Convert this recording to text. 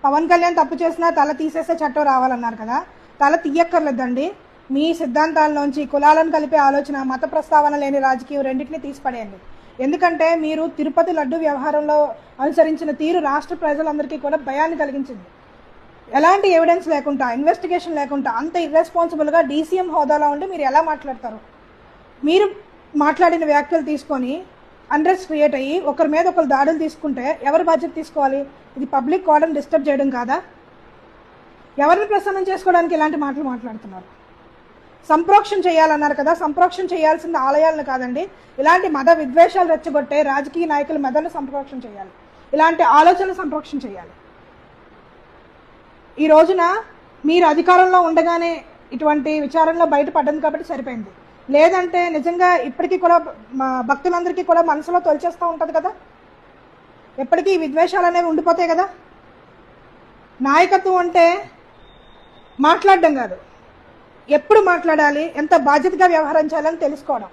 పవన్ కళ్యాణ్ తప్పు చేసినా తల తీసేసే చట్టం రావాలన్నారు కదా, తల తీయక్కర్లేదండి. మీ సిద్ధాంతాల్లోంచి కులాలను కలిపే ఆలోచన, మత ప్రస్తావన లేని రాజకీయం రెండింటినీ తీసిపడేయండి. ఎందుకంటే మీరు తిరుపతి లడ్డు వ్యవహారంలో అనుసరించిన తీరు రాష్ట్ర ప్రజలందరికీ కూడా భయాన్ని కలిగించింది. ఎలాంటి ఎవిడెన్స్ లేకుండా, ఇన్వెస్టిగేషన్ లేకుండా అంత ఇర్రెస్పాన్సిబుల్గా డీసీఎం హోదాలో ఉండి మీరు ఎలా మాట్లాడతారు? మీరు మాట్లాడిన వ్యాఖ్యలు తీసుకొని అన్రెస్ట్ క్రియేట్ అయ్యి ఒకరి మీద ఒకరు దాడులు తీసుకుంటే ఎవరి బాధ్యత తీసుకోవాలి? ఇది పబ్లిక్ కోడని డిస్టర్బ్ చేయడం కాదా? ఎవరిని ప్రసన్నం చేసుకోవడానికి ఇలాంటి మాటలు మాట్లాడుతున్నారు? సంప్రోక్షణ చేయాలన్నారు కదా, సంప్రోక్షణ చేయాల్సిన ఆలయాలను కాదండి, ఇలాంటి మత విద్వేషాలు రెచ్చగొట్టే రాజకీయ నాయకుల మెదడును సంప్రోక్షణ చేయాలి, ఇలాంటి ఆలోచనలు సంప్రోక్షణ చేయాలి. ఈ రోజున మీరు అధికారంలో ఉండగానే ఇటువంటి విచారణలో బయటపడ్డది కాబట్టి సరిపోయింది. లేదంటే నిజంగా ఇప్పటికీ కూడా భక్తులందరికీ కూడా మనసులో తొలిచేస్తూ ఉంటుంది కదా, ఎప్పటికీ ఈ విద్వేషాలు అనేవి ఉండిపోతాయి కదా. నాయకత్వం అంటే మాట్లాడడం కాదు, ఎప్పుడు మాట్లాడాలి, ఎంత బాధ్యతగా వ్యవహరించాలని తెలుసుకోవడం.